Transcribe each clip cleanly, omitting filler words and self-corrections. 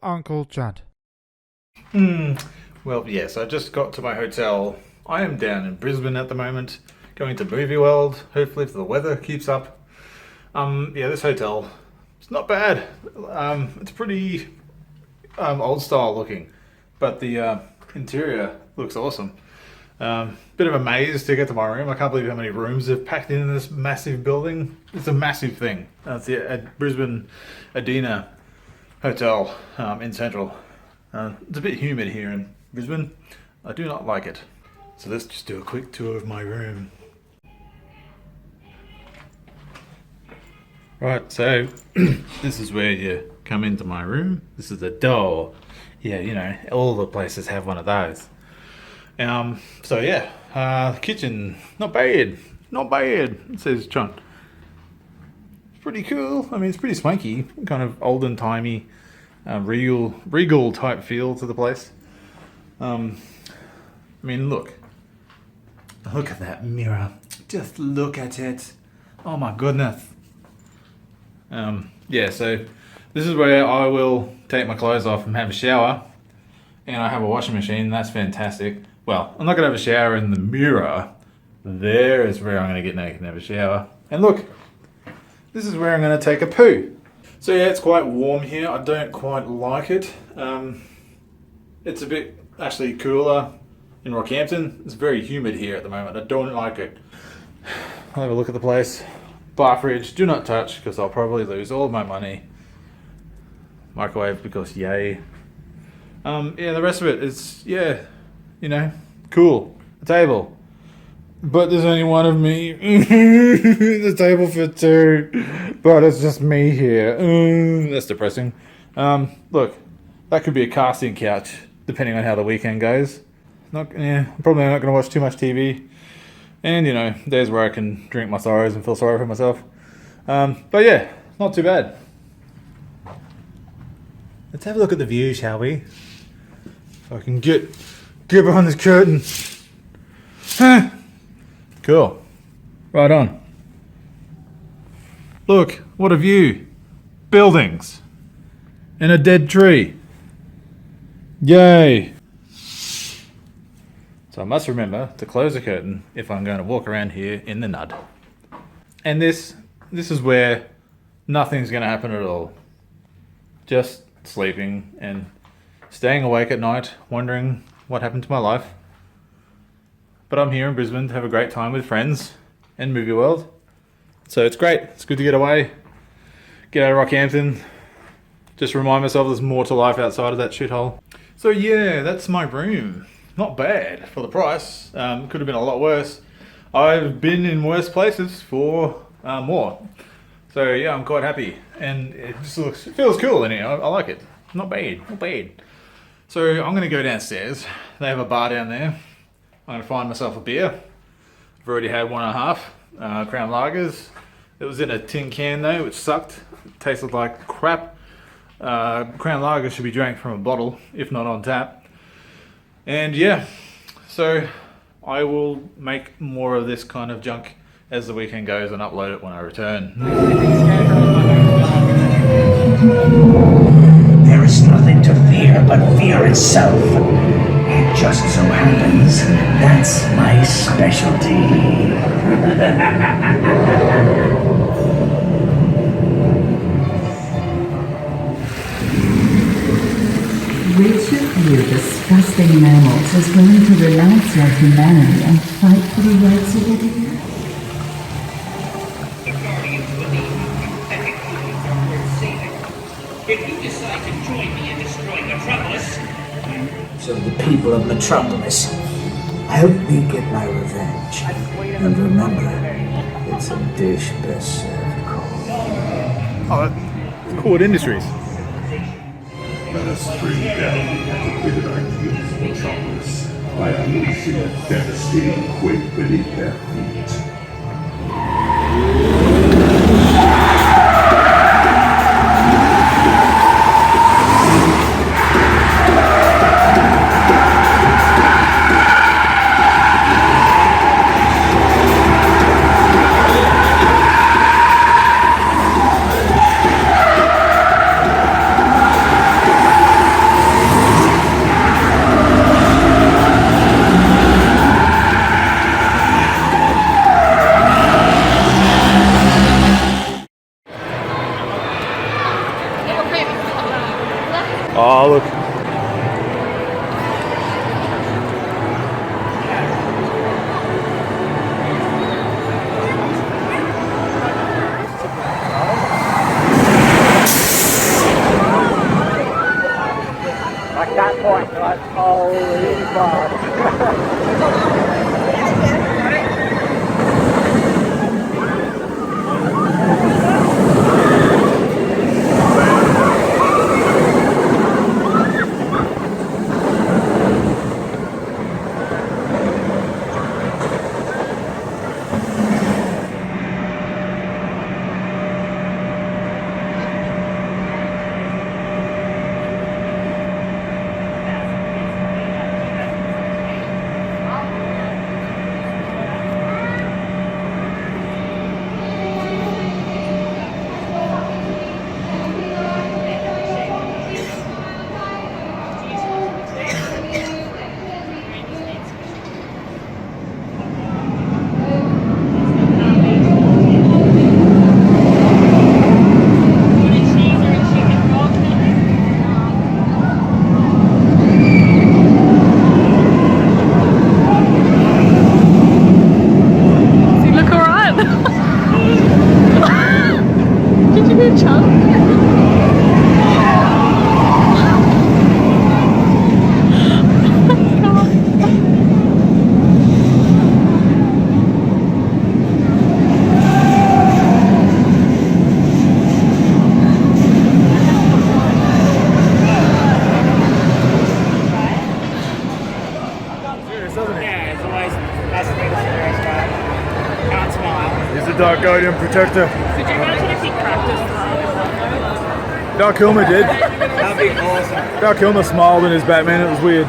Uncle Chunt. Well, yes, I just got to my hotel. I am down in Brisbane at the moment, going to Movie World, hopefully if the weather keeps up. Yeah, this hotel, it's not bad. It's pretty old style looking, but the interior looks awesome. Bit of a maze to get to my room. I can't believe how many rooms they've packed in this massive building. It's a massive thing. It's the Brisbane Adina Hotel in Central. It's a bit humid here in Brisbane. I do not like it. So let's just do a quick tour of my room. Right, so this is where you come into my room. This is the door. Yeah, you know, all the places have one of those. So yeah, the kitchen, not bad, it says Chunt. It's pretty cool. I mean, it's pretty swanky, kind of olden timey, regal type feel to the place. I mean, look at that mirror. Just look at it. Oh my goodness. Yeah, so this is where I will take my clothes off and have a shower. And I have a washing machine. That's fantastic. Well, I'm not going to have a shower in the mirror. There is where I'm going to get naked and have a shower. And look, this is where I'm going to take a poo. So yeah, it's quite warm here. I don't quite like it. It's a bit actually cooler in Rockhampton. It's very humid here at the moment. I don't like it. I'll have a look at the place. Bar fridge, do not touch because I'll probably lose all of my money. Microwave because yay. Yeah, the rest of it is, yeah, you know, cool. A table. But there's only one of me. The table for two. But it's just me here. That's depressing. Look, that could be a casting couch, depending on how the weekend goes. I'm probably not going to watch too much TV. And, you know, there's where I can drink my sorrows and feel sorry for myself. But yeah, not too bad. Let's have a look at the view, shall we? If I can get behind this curtain. Cool. Right on. Look, what a view. Buildings. And a dead tree. Yay. So I must remember to close the curtain if I'm going to walk around here in the nud. And this is where nothing's going to happen at all. Just sleeping and staying awake at night, wondering what happened to my life. But I'm here in Brisbane to have a great time with friends and Movie World. So it's great. It's good to get away, get out of Rockhampton, just remind myself there's more to life outside of that shithole. So yeah, that's my room. Not bad for the price. Could have been a lot worse. I've been in worse places for more. So yeah, I'm quite happy. And it feels cool in here. I like it. Not bad. So I'm going to go downstairs. They have a bar down there. I'm going to find myself a beer. I've already had 1.5 Crown Lagers. It was in a tin can though, which sucked. It tasted like crap. Crown Lager should be drank from a bottle, if not on tap. And yeah, so I will make more of this kind of junk as the weekend goes and upload it when I return. There is nothing to fear but fear itself. It just so happens that's my specialty. Which of you disgusting mammals is willing to renounce your humanity and fight for the rights of the deer? The Guardians believe that conclusions are worth saving. If you decide to join me in destroying Metropolis, So the people of Metropolis, help me get my revenge. And remember, it's a dish best served cold. Oh, it's Cord Industries. Let us bring down the wicked ideals of Metropolis by unleashing a devastating quake beneath their feet. Oh, look. Like that point, like, holy fuck. Guardian protector. Could you imagine if he practiced Val Kilmer did. That'd be awesome. Val Kilmer smiled in his Batman, it was weird.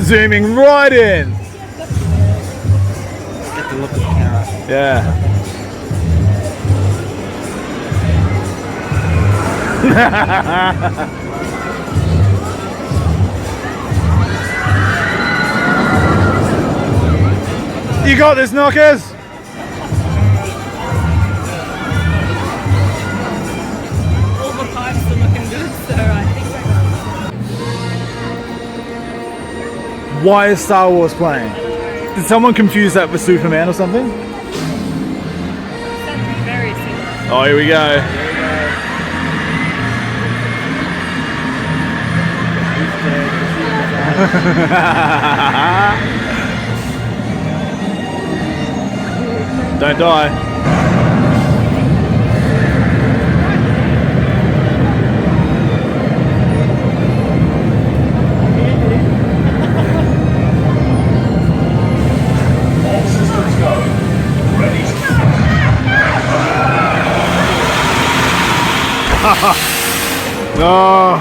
Zooming right in. Get to look at the camera. Yeah. You got this, knockers. all the pipes are looking good, so I think Why is Star Wars playing? Did someone confuse that for Superman or something? that's very similar. Oh, here we go. Don't die. All systems go. Ready? No.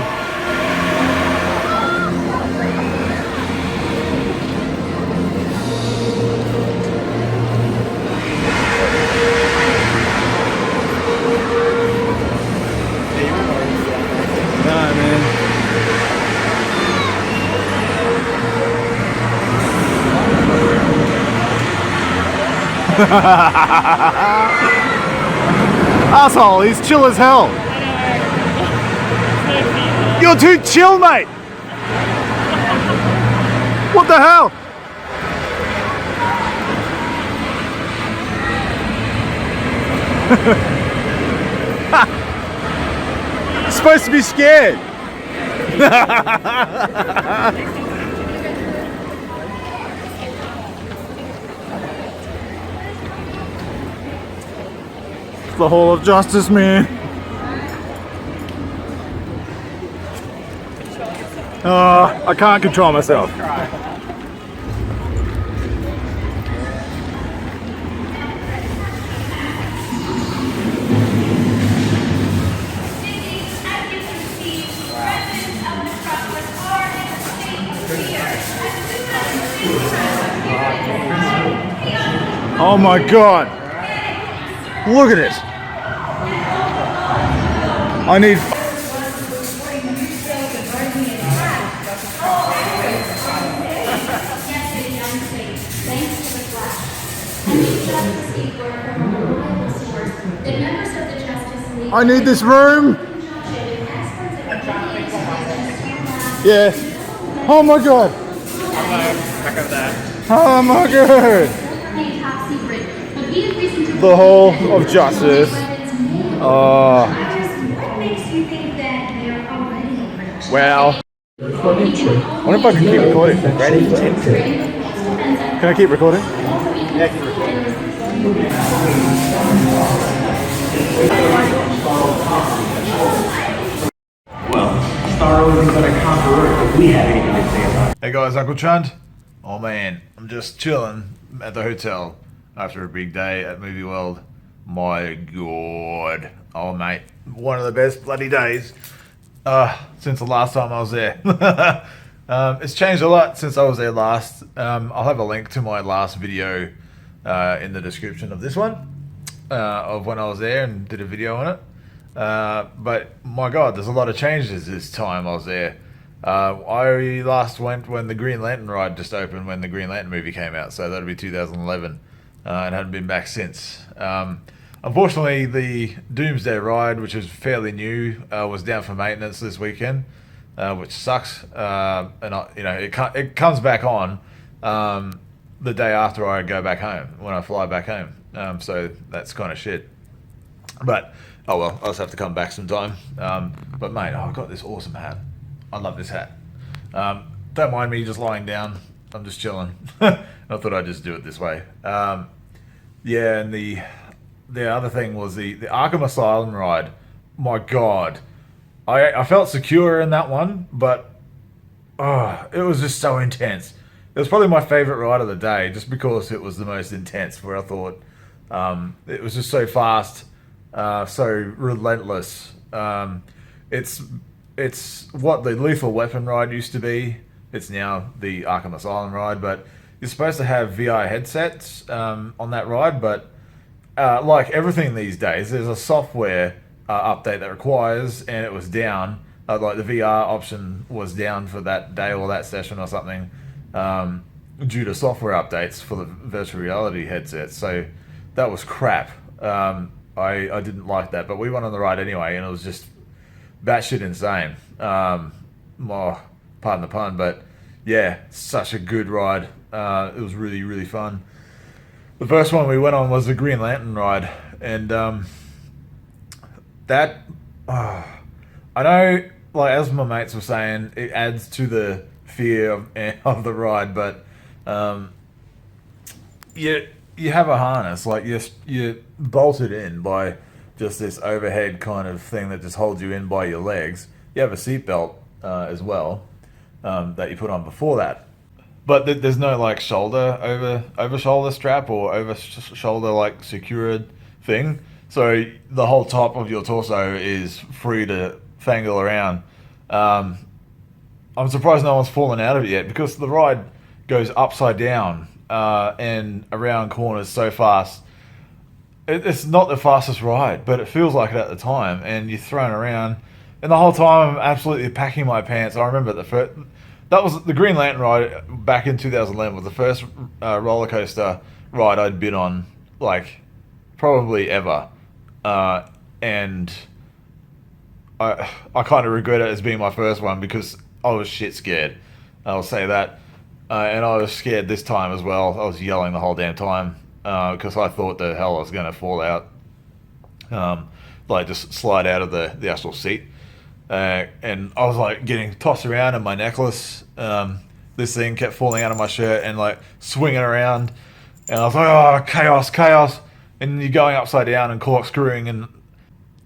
Nah, man. Asshole, he's chill as hell. You're too chill, mate. What the hell? You're supposed to be scared. It's the Hall of Justice, man. I can't control myself. Oh my god! Look at it! I need. I need this room! Yes. Oh my god! Oh my god! The Hall of Justice. Oh. Wow. I wonder if I can keep recording. Can I keep recording? Yeah, keep recording. Well, Star Wars isn't gonna conquer Earth if we have anything to say about it. Hey guys, Uncle Chunt. Oh man, I'm just chilling at the hotel after a big day at Movie World. My god. Oh mate, one of the best bloody days since the last time I was there. It's changed a lot since I was there last. I'll have a link to my last video in the description of this one of when I was there and did a video on it. But my god, there's a lot of changes this time I was there. I last went when the Green Lantern ride just opened, when the Green Lantern movie came out, so that'll be 2011, and hadn't been back since. Unfortunately, the Doomsday ride, which is fairly new, was down for maintenance this weekend, which sucks. And it comes back on the day after I go back home, when I fly back home. So that's kind of shit. But oh well, I'll just have to come back sometime. But mate, I've got this awesome hat. I love this hat. Don't mind me just lying down. I'm just chilling. I thought I'd just do it this way. Yeah, and the other thing was the Arkham Asylum ride. My god. I felt secure in that one, but it was just so intense. It was probably my favorite ride of the day, just because it was the most intense, where I thought it was just so fast, so relentless. It's what the Lethal Weapon ride used to be. It's now the Arkham Asylum ride, but you're supposed to have VR headsets on that ride, but like everything these days, there's a software update that requires, and it was down. Like the VR option was down for that day or that session or something, due to software updates for the virtual reality headsets. So that was crap. I didn't like that, but we went on the ride anyway, and it was just batshit insane. Pardon the pun, but yeah, such a good ride. It was really, really fun. The first one we went on was the Green Lantern ride, and I know, like as my mates were saying, it adds to the fear of the ride, but you have a harness, like you're bolted in by just this overhead kind of thing that just holds you in by your legs. You have a seatbelt as well that you put on before that, but there's no like over shoulder strap or over shoulder like secured thing. So the whole top of your torso is free to fangle around. I'm surprised no one's fallen out of it yet, because the ride goes upside down and around corners so fast. It's not the fastest ride, but it feels like it at the time, and you're thrown around. And the whole time I'm absolutely packing my pants. I remember that was the Green Lantern ride back in 2011 was the first roller coaster ride I'd been on, like, probably ever. And I kind of regret it as being my first one, because I was shit scared. I'll say that. And I was scared this time as well. I was yelling the whole damn time because I thought the hell I was going to fall out. Like just slide out of the actual seat. And I was like getting tossed around in my necklace. This thing kept falling out of my shirt and like swinging around. And I was like, oh, chaos. And you're going upside down and corkscrewing, and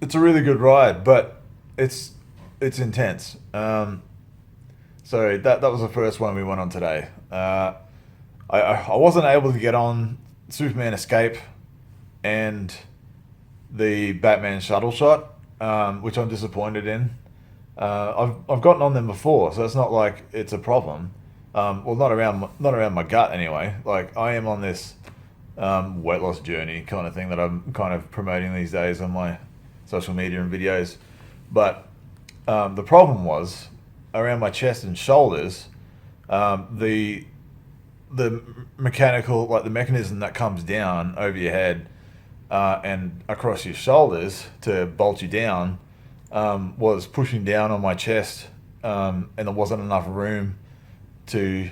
it's a really good ride, but it's intense. So that was the first one we went on today. I wasn't able to get on Superman Escape and the Batman Shuttle Shot, which I'm disappointed in. I've gotten on them before, so it's not like it's a problem. Well, not around my gut anyway. Like I am on this weight loss journey kind of thing that I'm kind of promoting these days on my social media and videos. But the problem was around my chest and shoulders, the mechanical, like the mechanism that comes down over your head and across your shoulders to bolt you down, was pushing down on my chest, and there wasn't enough room to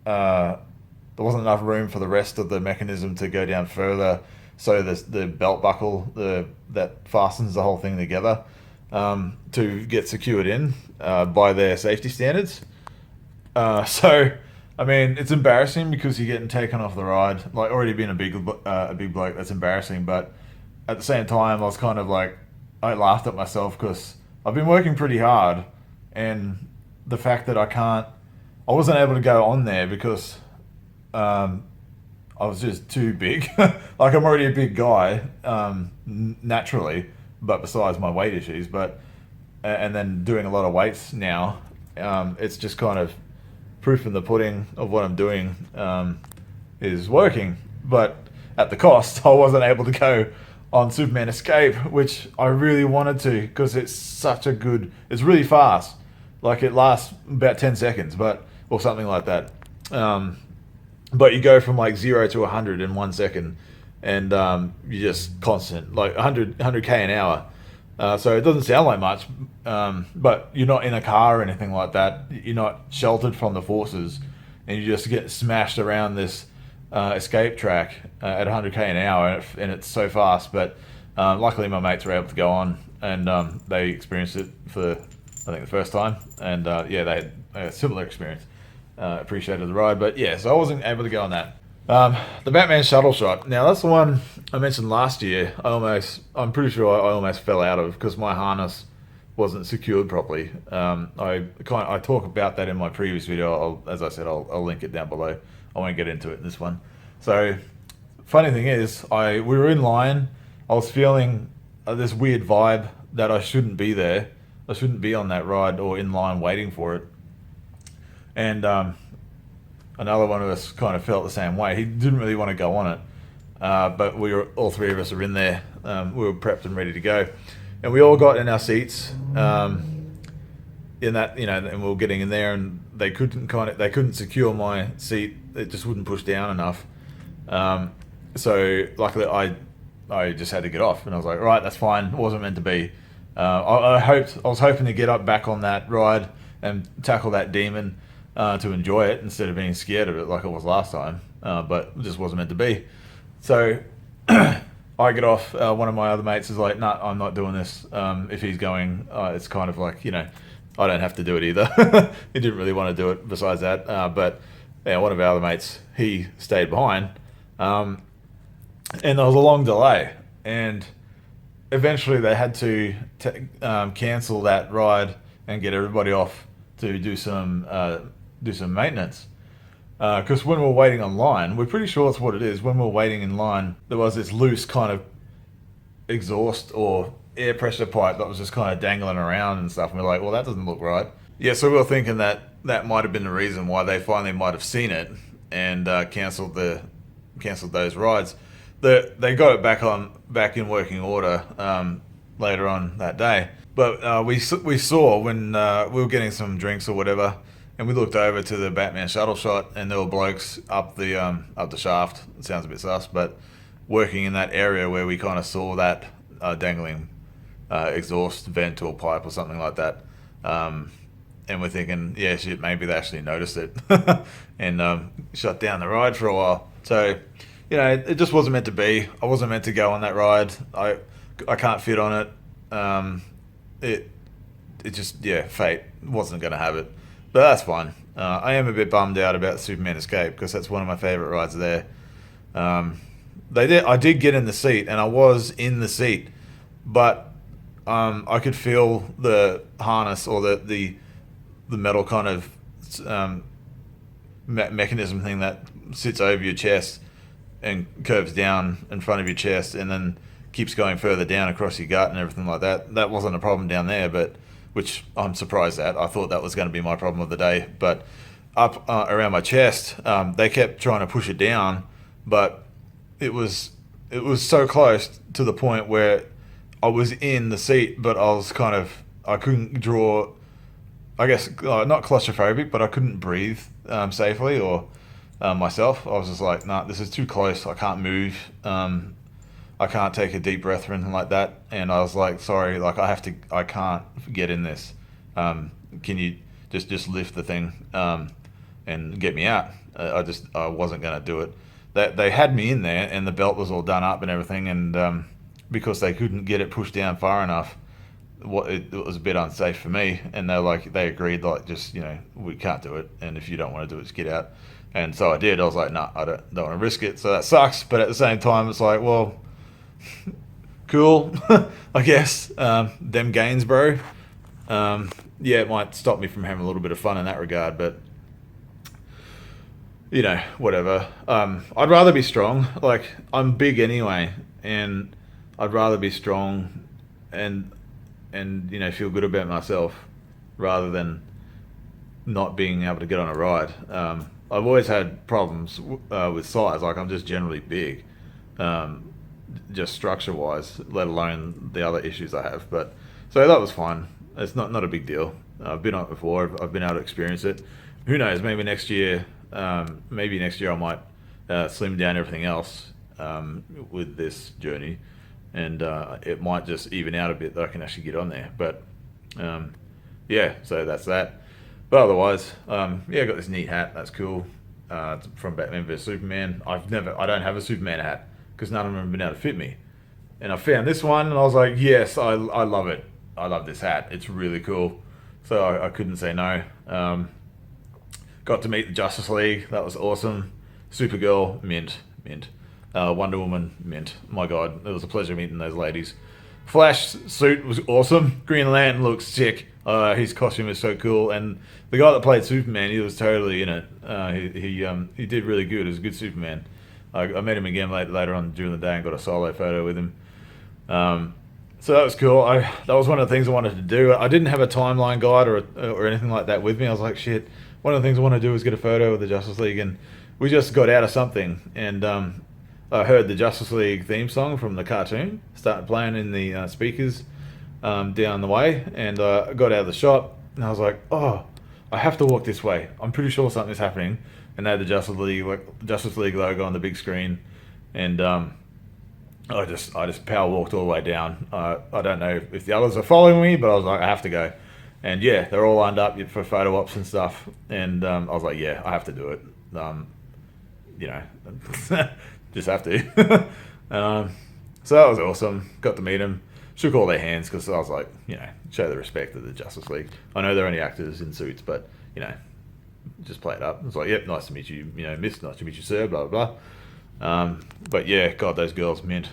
there wasn't enough room for the rest of the mechanism to go down further. So the belt buckle that fastens the whole thing together to get secured in by their safety standards. So I mean, it's embarrassing because you're getting taken off the ride. Like, already being a big bloke, that's embarrassing. But at the same time, I was kind of like, I laughed at myself because I've been working pretty hard, and the fact that I wasn't able to go on there because I was just too big. Like, I'm already a big guy naturally, but besides my weight issues, and then doing a lot of weights now, it's just kind of proof in the pudding of what I'm doing is working. But at the cost, I wasn't able to go on Superman Escape, which I really wanted to, because it's really fast. Like, it lasts about 10 seconds, or something like that. But you go from like 0 to 100 in 1 second, and you're just constant, like 100k an hour. So it doesn't sound like much, but you're not in a car or anything like that. You're not sheltered from the forces, and you just get smashed around this escape track at 100k an hour, and it's so fast. But luckily my mates were able to go on, and they experienced it for, I think, the first time, and yeah, they had a similar experience. Appreciated the ride, but yeah, so I wasn't able to go on that. The Batman shuttle shot. Now, that's the one I mentioned last year. I'm pretty sure I almost fell out of because my harness wasn't secured properly. I talk about that in my previous video. As I said, I'll link it down below. I won't get into it in this one. So, funny thing is, we were in line. I was feeling this weird vibe that I shouldn't be there. I shouldn't be on that ride or in line waiting for it. And another one of us kind of felt the same way. He didn't really want to go on it, but all three of us are in there. We were prepped and ready to go, and we all got in our seats. In that, and we were getting in there, and they couldn't secure my seat. It just wouldn't push down enough. So luckily, I just had to get off, and I was like, right, that's fine. It wasn't meant to be. I was hoping to get up back on that ride and tackle that demon. To enjoy it instead of being scared of it like it was last time, but it just wasn't meant to be. So I get off. One of my other mates is like, "Nah, I'm not doing this." If he's going, it's kind of like, I don't have to do it either. He didn't really want to do it. Besides that, but yeah, one of our other mates, he stayed behind, and there was a long delay, and eventually they had to cancel that ride and get everybody off to do some maintenance, because when we were waiting online, we're pretty sure that's what it is. When we were waiting in line, there was this loose kind of exhaust or air pressure pipe that was just kind of dangling around and stuff, and we're like, well, that doesn't look right. Yeah, so we were thinking that might have been the reason why they finally might have seen it and cancelled those rides. They got it back in working order later on that day. But we saw when we were getting some drinks or whatever, and we looked over to the Batman shuttle shot, and there were blokes up the shaft. It sounds a bit sus, but working in that area where we kind of saw that dangling exhaust vent or pipe or something like that. And we're thinking, yeah, shit, maybe they actually noticed it and shut down the ride for a while. So, it just wasn't meant to be. I wasn't meant to go on that ride. I can't fit on it. It just, fate wasn't going to have it, but that's fine. I am a bit bummed out about Superman Escape because that's one of my favorite rides there. I did get in the seat, and I was in the seat, but I could feel the harness or the metal kind of mechanism thing that sits over your chest and curves down in front of your chest, and then keeps going further down across your gut and everything like that. That wasn't a problem down there, which I'm surprised at. I thought that was going to be my problem of the day. But up around my chest, they kept trying to push it down, but it was so close to the point where I was in the seat, but I couldn't draw. I guess not claustrophobic, but I couldn't breathe safely or myself. I was just like, nah, this is too close. I can't move. I can't take a deep breath or anything like that. And I was like, sorry, like I can't get in this. Can you just lift the thing and get me out? I wasn't gonna do it. They had me in there, and the belt was all done up and everything, and because they couldn't get it pushed down far enough, it was a bit unsafe for me. And they agreed, like, just, you know, we can't do it, and if you don't want to do it, just get out. And so I did. I was like, nah, I don't want to risk it. So that sucks, but at the same time, it's like, well, cool, I guess. Them gains, bro. Yeah, it might stop me from having a little bit of fun in that regard, but you know, whatever. I'd rather be strong. Like, I'm big anyway, and I'd rather be strong and you know, feel good about myself rather than not being able to get on a ride. I've always had problems with size. Like, I'm just generally big, just structure-wise, let alone the other issues I have. But so that was fine. It's not a big deal. I've been on it before. I've been able to experience it. Who knows? Maybe next year I might slim down everything else with this journey, and it might just even out a bit that I can actually get on there. But yeah, so that's that. But otherwise, yeah, I got this neat hat. That's cool. It's from Batman vs Superman. I don't have a Superman hat because none of them have been able to fit me. And I found this one, and I was like, yes, I love it. I love this hat. It's really cool. So I couldn't say no. Got to meet the Justice League. That was awesome. Supergirl, mint. Wonder Woman, mint. My God, it was a pleasure meeting those ladies. Flash suit was awesome. Green Lantern looks sick. His costume is so cool, and the guy that played Superman, he was totally in it. He did really good. He was a good Superman. I met him again later on during the day and got a solo photo with him. So that was cool. That was one of the things I wanted to do. I didn't have a timeline guide or anything like that with me. I was like, shit. One of the things I want to do is get a photo of the Justice League, and we just got out of something, and I heard the Justice League theme song from the cartoon started playing in the speakers down the way, and I got out of the shop, and I was like, oh, I have to walk this way. I'm pretty sure something's happening. And they had the Justice League logo on the big screen, and I just power walked all the way down. I don't know if the others are following me, but I was like, I have to go. And yeah, they're all lined up for photo ops and stuff, and I was like, yeah, I have to do it. You know, just have to. So that was awesome. Got to meet them, shook all their hands, because I was like, you know, show the respect of the Justice League. I know they're only actors in suits, but you know, just play it up. It's like, yep, nice to meet you, you know, miss, nice to meet you, sir, blah blah blah. But yeah, God, those girls mint.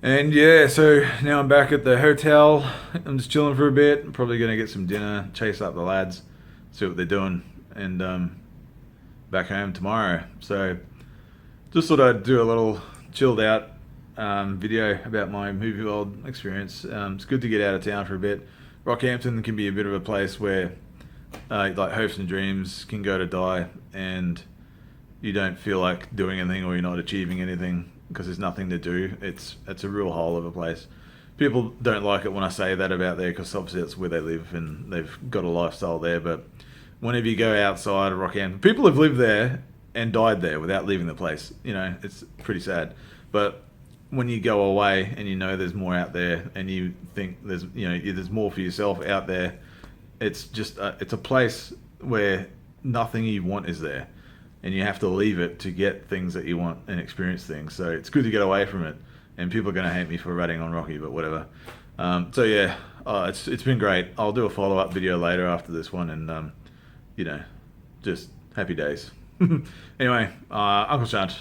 And yeah, so now I'm back at the hotel. I'm just chilling for a bit. I'm probably gonna get some dinner, chase up the lads, see what they're doing, and back home tomorrow. So just thought I'd do a little chilled out video about my movie world experience. It's good to get out of town for a bit. Rockhampton can be a bit of a place where like hopes and dreams can go to die, and you don't feel like doing anything, or you're not achieving anything because there's nothing to do. It's a real hole of a place. People don't like it when I say that about there, because obviously that's where they live and they've got a lifestyle there. But whenever you go outside of Rockhampton, people have lived there and died there without leaving the place. You know, it's pretty sad. But when you go away and you know there's more out there, and you think there's more for yourself out there, it's just it's a place where nothing you want is there, and you have to leave it to get things that you want and experience things. So it's good to get away from it. And people are going to hate me for ratting on Rocky, but whatever. So yeah, it's been great. I'll do a follow-up video later after this one, and you know, just happy days. Anyway, Uncle Chunt,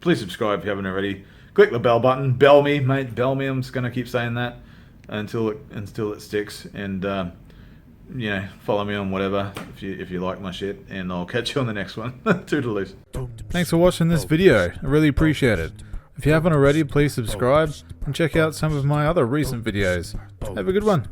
please subscribe if you haven't already. Click the bell button. Bell me, mate. Bell me. I'm just going to keep saying that until it sticks. And you know, follow me on whatever if you like my shit, and I'll catch you on the next one. Toodaloos. Thanks for watching this video. I really appreciate it. If you haven't already, please subscribe and check out some of my other recent videos. Have a good one.